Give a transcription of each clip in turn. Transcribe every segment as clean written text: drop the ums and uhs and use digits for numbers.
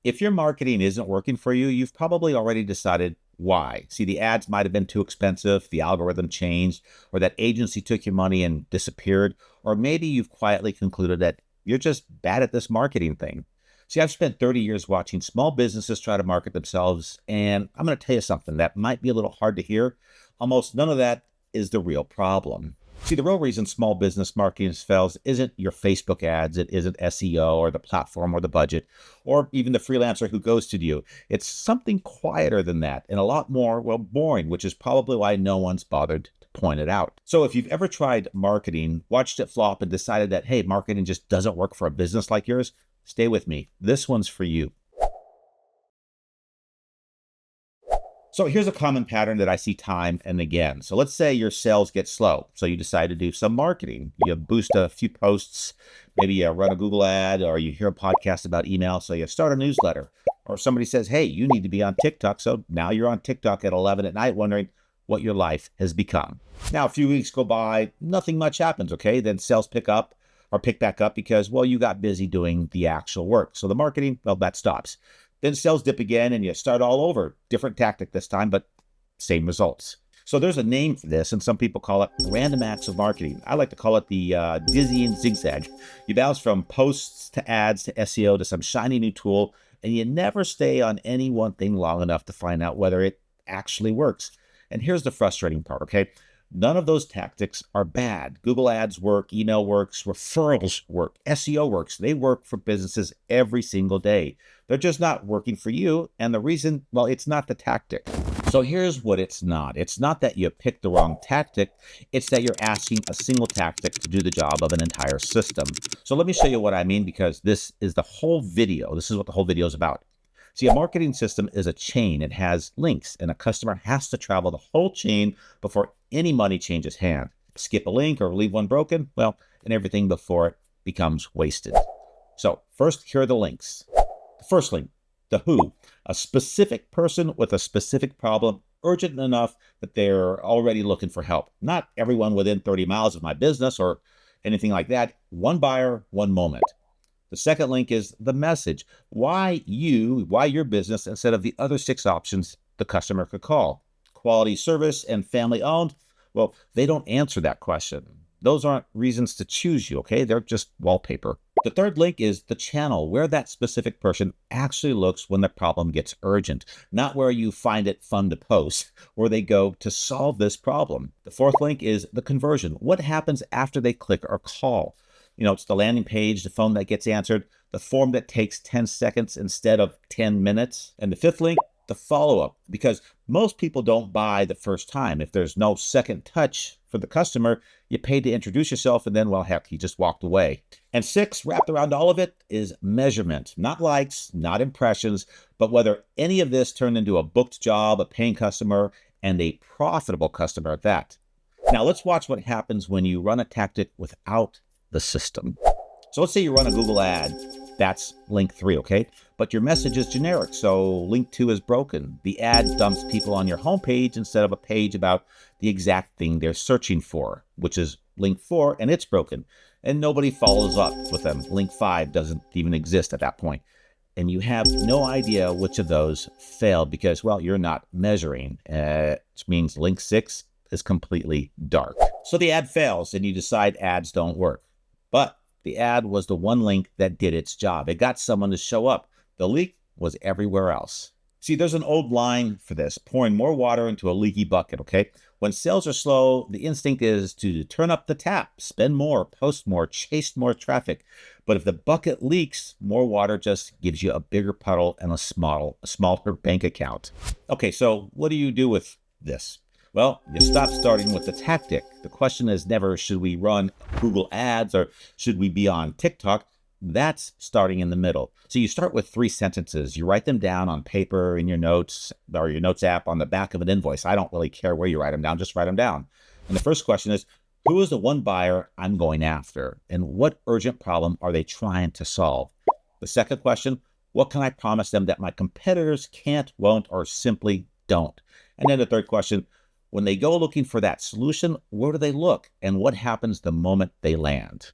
If your marketing isn't working for you, you've probably already decided why. See, the ads might have been too expensive, the algorithm changed, or that agency took your money and disappeared, or maybe you've quietly concluded that you're just bad at this marketing thing. See, I've spent 30 years watching small businesses try to market themselves, and I'm going to tell you something that might be a little hard to hear. Almost none of that is the real problem. See, the real reason small business marketing fails isn't your Facebook ads, it isn't SEO or the platform or the budget, or even the freelancer who goes to you. It's something quieter than that and a lot more, well, boring, which is probably why no one's bothered to point it out. So if you've ever tried marketing, watched it flop, and decided that, hey, marketing just doesn't work for a business like yours, stay with me. This one's for you. So here's a common pattern that I see time and again. So let's say your sales get slow. So you decide to do some marketing. You boost a few posts, maybe you run a Google ad, or you hear a podcast about email. So you start a newsletter, or somebody says, hey, you need to be on TikTok. So now you're on TikTok at 11 at night wondering what your life has become. Now, a few weeks go by, nothing much happens, okay? Then sales pick back up because, well, you got busy doing the actual work. So the marketing, well, that stops. Then sales dip again and you start all over. Different tactic this time, but same results. So there's a name for this, and some people call it random acts of marketing. I like to call it the dizzying zigzag. You bounce from posts to ads to SEO to some shiny new tool, and you never stay on any one thing long enough to find out whether it actually works. And here's the frustrating part, okay? None of those tactics are bad. Google ads work, email works, referrals work, SEO works. They work for businesses every single day. They're just not working for you. And the reason, well, it's not the tactic. So here's what it's not. It's not that you picked the wrong tactic. It's that you're asking a single tactic to do the job of an entire system. So let me show you what I mean, because this is the whole video. This is what the whole video is about. See, a marketing system is a chain. It has links, and a customer has to travel the whole chain before any money changes hand. Skip a link or leave one broken, well, and everything before it becomes wasted. So first, here are the links. The first link, the who, a specific person with a specific problem, urgent enough that they're already looking for help. Not everyone within 30 miles of my business or anything like that. One buyer, one moment. The second link is the message. Why your business instead of the other 6 options the customer could call? Quality service and family owned? Well, they don't answer that question. Those aren't reasons to choose you, okay? They're just wallpaper. The third link is the channel, where that specific person actually looks when the problem gets urgent, not where you find it fun to post, where they go to solve this problem. The fourth link is the conversion. What happens after they click or call? It's the landing page, the phone that gets answered, the form that takes 10 seconds instead of 10 minutes. And the fifth link, the follow-up, because most people don't buy the first time. If there's no second touch for the customer, you paid to introduce yourself and then, well, heck, he just walked away. And 6, wrapped around all of it, is measurement. Not likes, not impressions, but whether any of this turned into a booked job, a paying customer, and a profitable customer at that. Now let's watch what happens when you run a tactic without the system. So let's say you run a Google ad. That's link 3, okay? But your message is generic, so link 2 is broken. The ad dumps people on your homepage instead of a page about the exact thing they're searching for, which is link 4, and it's broken. And nobody follows up with them. Link 5 doesn't even exist at that point. And you have no idea which of those failed because, well, you're not measuring, which means link 6 is completely dark. So the ad fails and you decide ads don't work. But the ad was the one link that did its job. It got someone to show up. The leak was everywhere else. See, there's an old line for this, pouring more water into a leaky bucket, okay? When sales are slow, the instinct is to turn up the tap, spend more, post more, chase more traffic. But if the bucket leaks, more water just gives you a bigger puddle and a smaller bank account. Okay, so what do you do with this? Well, you stop starting with the tactic. The question is never, should we run Google ads or should we be on TikTok? That's starting in the middle. So you start with 3 sentences. You write them down on paper in your notes or your notes app on the back of an invoice. I don't really care where you write them down, just write them down. And the first question is, who is the one buyer I'm going after? And what urgent problem are they trying to solve? The second question, what can I promise them that my competitors can't, won't, or simply don't? And then the third question, when they go looking for that solution, where do they look? And what happens the moment they land?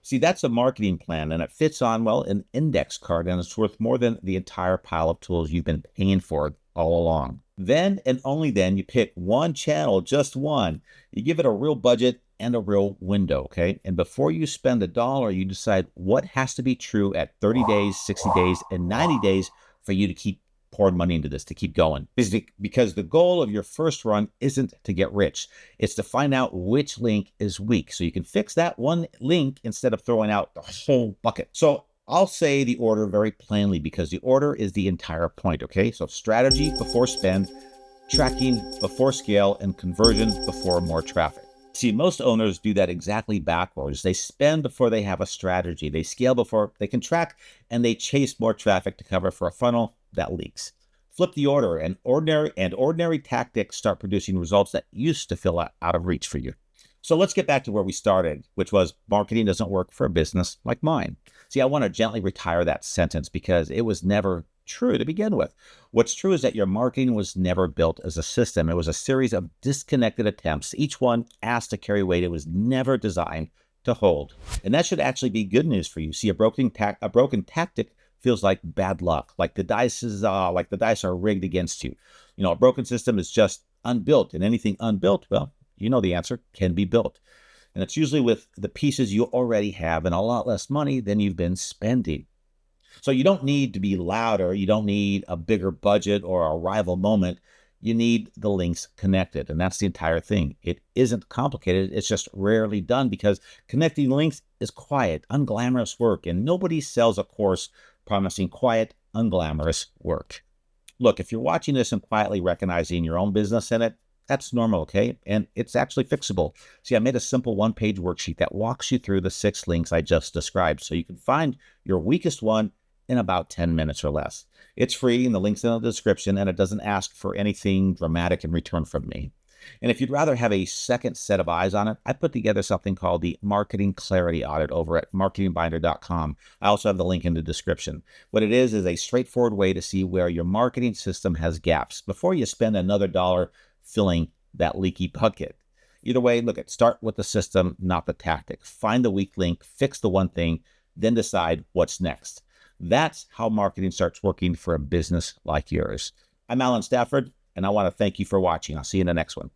See, that's a marketing plan and it fits on, well, an index card and it's worth more than the entire pile of tools you've been paying for all along. Then and only then you pick one channel, just one. You give it a real budget and a real window, okay? And before you spend a dollar, you decide what has to be true at 30 days, 60 days, and 90 days for you to keep pouring money into this, to keep going. Because the goal of your first run isn't to get rich. It's to find out which link is weak so you can fix that one link instead of throwing out the whole bucket. So I'll say the order very plainly because the order is the entire point, okay? So strategy before spend, tracking before scale, and conversion before more traffic. See, most owners do that exactly backwards. They spend before they have a strategy. They scale before they can track, and they chase more traffic to cover for a funnel that leaks. Flip the order, and ordinary tactics start producing results that used to feel out of reach for you. So let's get back to where we started, which was marketing doesn't work for a business like mine. See, I want to gently retire that sentence because it was never true to begin with. What's true is that your marketing was never built as a system. It was a series of disconnected attempts, each one asked to carry weight. It was never designed to hold. And that should actually be good news for you. See, a broken tactic feels like bad luck, like the dice are rigged against you. You know, a broken system is just unbuilt, and anything unbuilt, well, you know the answer, can be built. And it's usually with the pieces you already have and a lot less money than you've been spending. So you don't need to be louder. You don't need a bigger budget or a rival moment. You need the links connected. And that's the entire thing. It isn't complicated. It's just rarely done because connecting links is quiet, unglamorous work. And nobody sells a course promising quiet, unglamorous work. Look, if you're watching this and quietly recognizing your own business in it, that's normal, okay? And it's actually fixable. See, I made a simple one-page worksheet that walks you through the 6 links I just described so you can find your weakest one in about 10 minutes or less. It's free and the link's in the description and it doesn't ask for anything dramatic in return from me. And if you'd rather have a second set of eyes on it, I put together something called the Marketing Clarity Audit over at marketingbinder.com. I also have the link in the description. What it is a straightforward way to see where your marketing system has gaps before you spend another dollar filling that leaky bucket. Either way, start with the system, not the tactic. Find the weak link, fix the one thing, then decide what's next. That's how marketing starts working for a business like yours. I'm Alan Stafford, and I want to thank you for watching. I'll see you in the next one.